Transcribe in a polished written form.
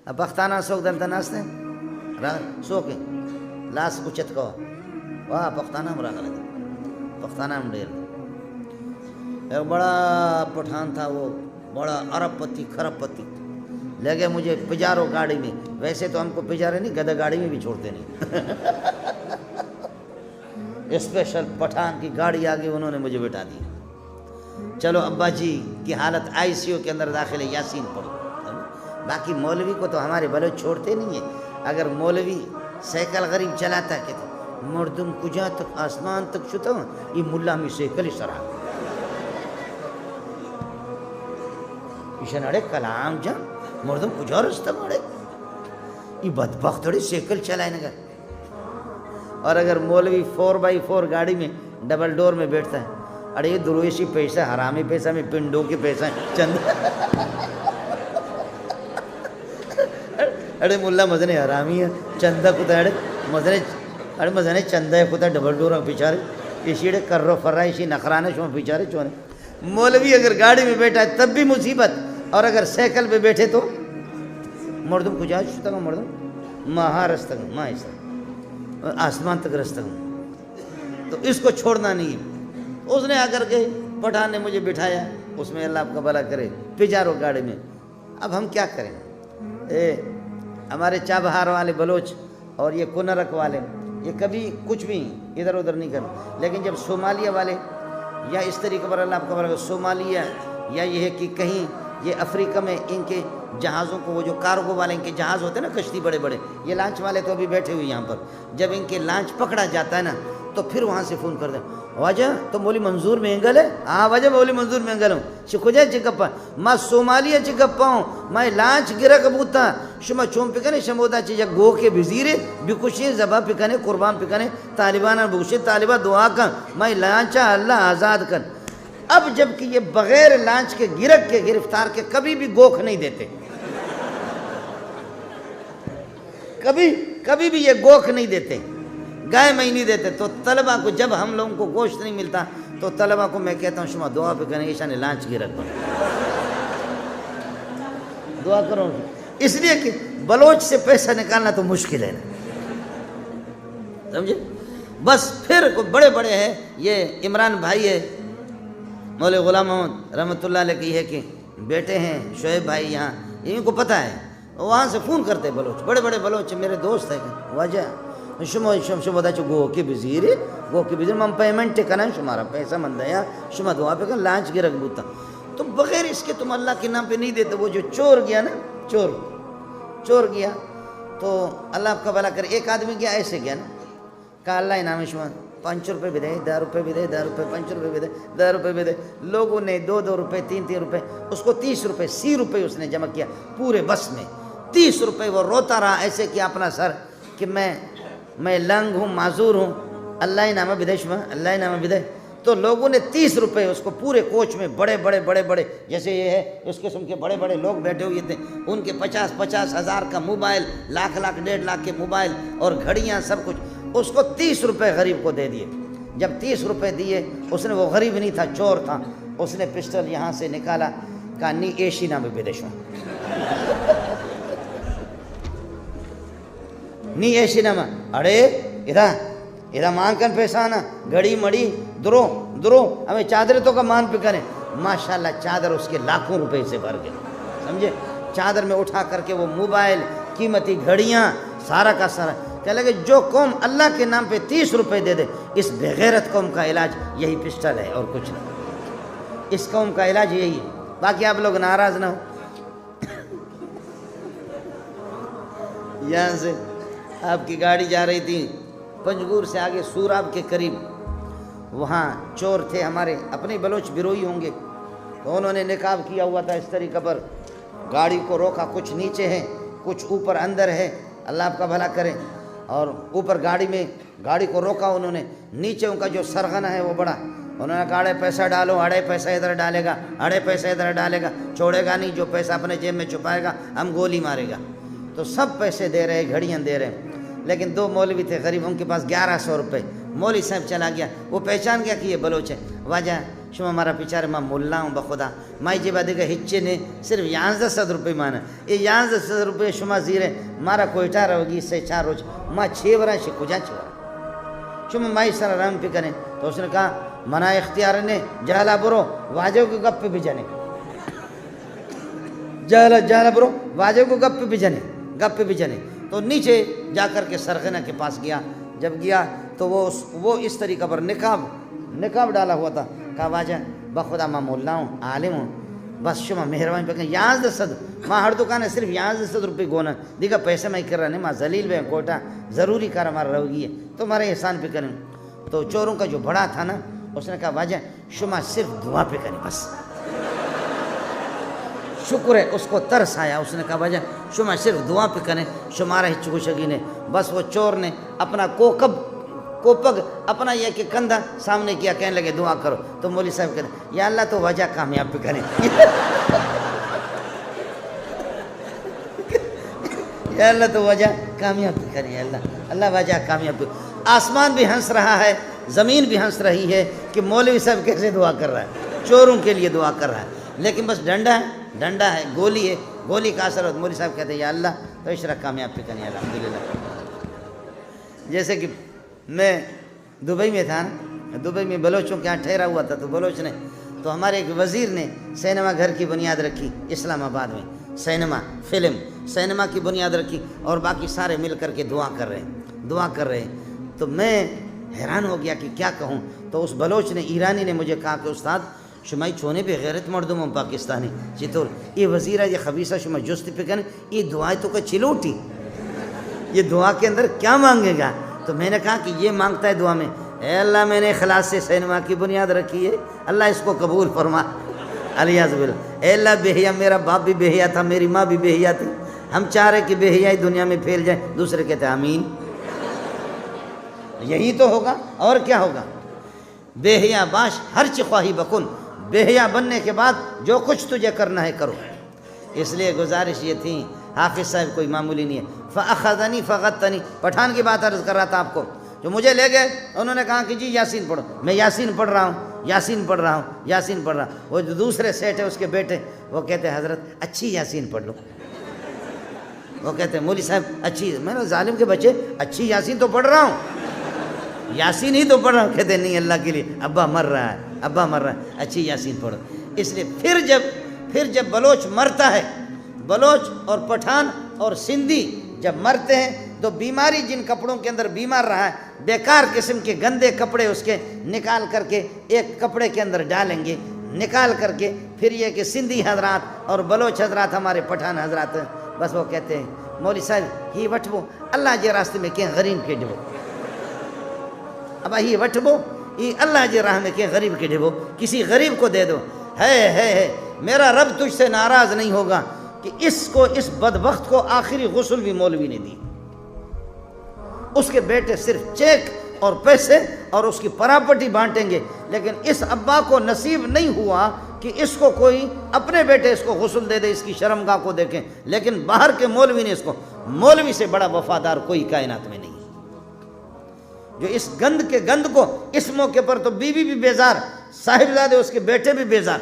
Pakhtana sok dan tanaste soke las uchet ko واہ پختانہ مرا غلط پختانہ میں ڈیر ایک بڑا پٹھان تھا، وہ بڑا ارب پتی خرب پتی لے گئے مجھے پجارو گاڑی میں. ویسے تو ہم کو پجارے نہیں، گدھا گاڑی میں بھی چھوڑتے نہیں. اسپیشل پٹھان کی گاڑی آگے انہوں نے مجھے بٹھا دیا. چلو ابا جی کی حالت آئی سی یو کے اندر داخل ہے، یاسین پڑھو. باقی مولوی کو تو ہمارے بلوچ چھوڑتے نہیں ہیں. اگر مولوی سائیکل غریب چلاتا ہے کہ مردم کجا تک آسمان تک چھتا ہوں، یہ ملا میں سائیکل سرا ایشن اڑے کلام جا مردم کجا رستہ مڑے یہ بدبخت اڑے سائیکل چلائے نگر. اور اگر مولوی 4x4 گاڑی میں ڈبل ڈور میں بیٹھتا ہے، اڑے یہ درویشی پیسہ حرامی پیسہ میں پنڈوں کے پیسہ چند اڑے ملا مزنے حرامی ہے چندہ کتا اڑے مزنے چندہ ہے کتا ڈبل ڈور میں پیچھارے اسی اڑے کر رو فر رہا اسی نخرانے شما پیچھارے چونے. مولوی اگر گاڑی میں بیٹھا ہے تب بھی مصیبت، اور اگر سائیکل پہ بیٹھے تو مردم کجا چھتا گا، مردم مہا رستہ گا، ماں ایسا آسمان تک رستہ گا. تو اس کو چھوڑنا نہیں ہے. اس نے اگر کے پٹھان نے مجھے بٹھایا اس میں، اللہ آپ کا بھلا کرے، پجارو گاڑی میں. اب ہم کیا کریں؟ ہمارے چابہار والے بلوچ اور یہ کنرک والے یہ کبھی کچھ بھی ادھر ادھر نہیں کرتے. لیکن جب صومالیہ والے یا اس طریقے پر، اللہ آپ کا بھلا کرے، صومالیہ یا یہ ہے کہ کہیں یہ افریقہ میں ان کے جہازوں کو، وہ جو کارگو والے ان کے جہاز ہوتے ہیں نا کشتی بڑے بڑے، یہ لانچ والے تو ابھی بیٹھے ہوئے یہاں پر، جب ان کے لانچ پکڑا جاتا ہے نا تو پھر وہاں سے فون کر دیں، واجہ تو مولی منظور میں انگل ہے؟ ہاں واجہ مولی منظور میں انگل ہوں. شکوجہ چکپا ما صومالیہ چکپا ہوں، میں لانچ گرہ کبوتا شما چوم پکنے شمودا چیزا گو کے بزیرے بکشی زبا پکنے قربان پکنے طالبانا بکشی طالبہ دعا کن میں لانچا اللہ آزاد کن. اب جب کہ یہ بغیر لانچ کے گرک کے گرفتار کے کبھی بھی گوکھ نہیں دیتے، کبھی بھی یہ گوکھ نہیں دیتے، گائے میں نہیں دیتے. تو طلبہ کو جب ہم لوگوں کو گوشت نہیں ملتا تو طلبہ کو میں کہتا ہوں شما دعا پہ کریں ایشا نے لانچ گرک بنا دعا کرو، اس لیے کہ بلوچ سے پیسہ نکالنا تو مشکل ہے نا، سمجھے. بس پھر بڑے بڑے ہیں، یہ عمران بھائی ہے، مولوی غلام محمد رحمۃ اللہ علیہ کی ہے کہ بیٹے ہیں شعیب بھائی یہاں، ان کو پتہ ہے، وہاں سے فون کرتے بلوچ، بڑے بڑے بلوچ میرے دوست ہیں. واجہ شما دا چو گو کے بزیر من پیمنٹ کرنا شمارا پیسہ من دیا شما دعا پہ کر لانچ کے رکھ بوتا. تو بغیر اس کے تم اللہ کے نام پہ نہیں دیتے. وہ جو چور گیا نا، چور گیا تو اللہ آپ کا بھلا کرے، ایک آدمی گیا ایسے گیا نا، کہا اللہ انعام شما 5 روپے بھی دے، 10 روپے بھی دے، 10 روپے 5 روپے بھی دے، 10 روپے بھی دے. لوگوں نے 2 روپے 3 روپے، اس کو 30 روپے 30 روپے اس نے جمع کیا پورے بس میں. 30 روپے وہ روتا رہا ایسے کیا اپنا سر کہ میں لنگ ہوں، معذور ہوں، اللہ انعام بھی دے شما، اللہ انعام بھی دے. تو لوگوں نے 30 روپے اس کو پورے کوچ میں، بڑے بڑے جیسے یہ ہے اس قسم کے بڑے بڑے لوگ بیٹھے ہوئے تھے، ان کے 50 ہزار کا موبائل، لاکھ 1.5 لاکھ کے موبائل اور گھڑیاں سب کچھ، اس کو 30 روپے غریب کو دے دیے. جب 30 روپے دیے اس نے، وہ غریب نہیں تھا چور تھا، اس نے پسٹل یہاں سے نکالا، کہا نی ایشی نام بدشوں نی ایشی نام، اڑے ادھا مان کن پیسہ آنا، گھڑی مڑی درو ہمیں چادر تو کا مان پہ کریں. ماشاءاللہ چادر اس کے لاکھوں روپے سے بھر گئے، سمجھے. چادر میں اٹھا کر کے وہ موبائل، قیمتی گھڑیاں، سارا کا سارا. کہنے لگے جو قوم اللہ کے نام پہ 30 روپے دے دے، اس بغیرت قوم کا علاج یہی پسٹل ہے اور کچھ نہیں. اس قوم کا علاج یہی ہے. باقی آپ لوگ ناراض نہ ہو. یہاں سے آپ کی گاڑی جا رہی تھی پنجگور سے آگے سوراب کے قریب، وہاں چور تھے ہمارے اپنے بلوچ بروئی ہوں گے، تو انہوں نے نقاب کیا ہوا تھا اس طریقے پر. گاڑی کو روکا، کچھ نیچے ہے کچھ اوپر اندر ہے، اللہ آپ کا بھلا کرے. اور اوپر گاڑی کو روکا انہوں نے، نیچے ان کا جو سرغنہ ہے وہ بڑا، انہوں نے کہا اڑے پیسہ ڈالو، اڑے پیسہ ادھر ڈالے گا، اڑے پیسہ ادھر ڈالے گا، چھوڑے گا نہیں، جو پیسہ اپنے جیب میں چھپائے گا ہم گولی مارے گا. تو سب پیسے دے رہے، گھڑیاں دے رہے. لیکن 2 مولوی تھے غریب، ان کے پاس 1100 روپے. مولوی صاحب چلا گیا، وہ پہچان گیا کہ یہ بلوچ ہے. واجہ شما مارا پیچارے ماں ملا ہوں بخدا مائی جی بادے کا ہچے نے صرف 1100 روپے مانا یہ 1100 روپے شما زیرے مارا کوئٹا رہوگی سے 4 روز ماں 6 ورہ سے کجا چھوڑا شما مائی سر رام پہ کریں تو اس نے کہا منا اختیار نے جہلا برو واجو کو گپ پہ بھی جانے جہلا برو واجو کو گپ پہ بھی جانے تو نیچے جا کر کے سرخنہ کے پاس گیا جب گیا تو وہ اس طریقہ پر نقاب ڈالا ہوا تھا کہا واجہ بخدا ماں مولا ہوں عالم ہوں بس شما مہربانی پہ کہیں 1100 ماں ہر دکان ہے صرف 1100 روپے گونا دیکھا پیسے میں کر رہا نہیں ماں ذلیل بے کوٹا ضروری کار ہمارا رہوگی ہے تو ہمارے احسان پہ کریں تو چوروں کا جو بڑا تھا نا اس نے کہا واجہ شما صرف دعا پہ کریں بس شکر ہے اس کو ترس آیا اس نے کہا واجہ شما صرف دعا پہ کریں شمارا ہی چکوشگی نے بس وہ چور نے اپنا کوپگ اپنا یہ کہ کندھا سامنے کیا کہنے لگے دعا کرو تو مولوی صاحب کہتے ہیں یا اللہ تو وجہ کامیاب پہ کریں یا اللہ تو وجہ کامیاب پہ کریں اللہ وجہ کامیاب پہ آسمان بھی ہنس رہا ہے زمین بھی ہنس رہی ہے کہ مولوی صاحب کیسے دعا کر رہا ہے چوروں کے لیے دعا کر رہا ہے لیکن بس ڈنڈا ہے گولی کا اثر ہوتا مولوی صاحب کہتے ہیں یا اللہ تو اشرا کامیاب پہ کریں الحمدللہ جیسے کہ میں دبئی میں تھا نا دبئی میں بلوچوں کے یہاں ٹھہرا ہوا تھا تو بلوچ نے تو ہمارے ایک وزیر نے سینما گھر کی بنیاد رکھی اسلام آباد میں سینما کی بنیاد رکھی اور باقی سارے مل کر کے دعا کر رہے ہیں تو میں حیران ہو گیا کہ کیا کہوں تو اس بلوچ نے ایرانی نے مجھے کہا کہ استاد شمائی چھونے پہ غیرت مردم ہوں پاکستانی چطور یہ وزیرہ یہ خبیصہ شما جست پہ کریں یہ دعائیں تو کا چلوٹی یہ دعا کے اندر کیا مانگے گا تو میں نے کہا کہ یہ مانگتا ہے دعا میں اے اللہ میں نے اخلاص سے سینما کی بنیاد رکھی ہے اللہ اس کو قبول فرما علیہ باللہ اے اللہ بےحیا میرا باپ بھی بےحیا تھا میری ماں بھی بےحیا تھی ہم چاہ رہے کہ بےحیائی دنیا میں پھیل جائے دوسرے کہتے ہیں آمین یہی تو ہوگا اور کیا ہوگا بےحیا باش ہر چخواہی بکن بےحیا بننے کے بعد جو کچھ تجھے کرنا ہے کرو اس لیے گزارش یہ تھی حافظ صاحب کوئی معمولی نہیں ہے فَأَخَذَنِي فَغَتَّنِي پٹھان کی بات عرض کر رہا تھا آپ کو جو مجھے لے گئے انہوں نے کہا کہ جی یاسین پڑھو میں یاسین پڑھ رہا ہوں وہ جو دوسرے سیٹ ہے اس کے بیٹے وہ کہتے ہیں حضرت اچھی یاسین پڑھ لو وہ کہتے ہیں مولوی صاحب اچھی میں نے ظالم کے بچے اچھی یاسین تو پڑھ رہا ہوں یاسین ہی تو پڑھ رہا ہوں کہتے ہیں نہیں اللہ کے لیے ابا مر رہا ہے اچھی یاسین پڑھو اس لیے پھر جب بلوچ مرتا ہے بلوچ اور پٹھان اور سندھی جب مرتے ہیں تو بیماری جن کپڑوں کے اندر بیمار رہا ہے بیکار قسم کے گندے کپڑے اس کے نکال کر کے ایک کپڑے کے اندر ڈالیں گے نکال کر کے پھر یہ کہ سندھی حضرات اور بلوچ حضرات ہمارے پٹھان حضرات بس وہ کہتے ہیں مولوی صاحب ہی وٹبو اللہ جے راستے میں کہ غریب کے ڈبو اب ہی وٹبو یہ اللہ جے راہ میں کہ غریب کے ڈبو کسی غریب کو دے دو ہے میرا رب تجھ سے ناراض نہیں ہوگا کہ اس بدبخت کو آخری غسل بھی مولوی نے دی اس کے بیٹے صرف چیک اور پیسے اور اس کی پراپرٹی بانٹیں گے لیکن اس ابا کو نصیب نہیں ہوا کہ اس کو کوئی اپنے بیٹے اس کو غسل دے دے اس کی شرمگاہ کو دیکھیں لیکن باہر کے مولوی نے اس کو مولوی سے بڑا وفادار کوئی کائنات میں نہیں جو اس گند کو اس موقع پر تو بیوی بھی بیزار صاحبزادے اس کے بیٹے بھی بیزار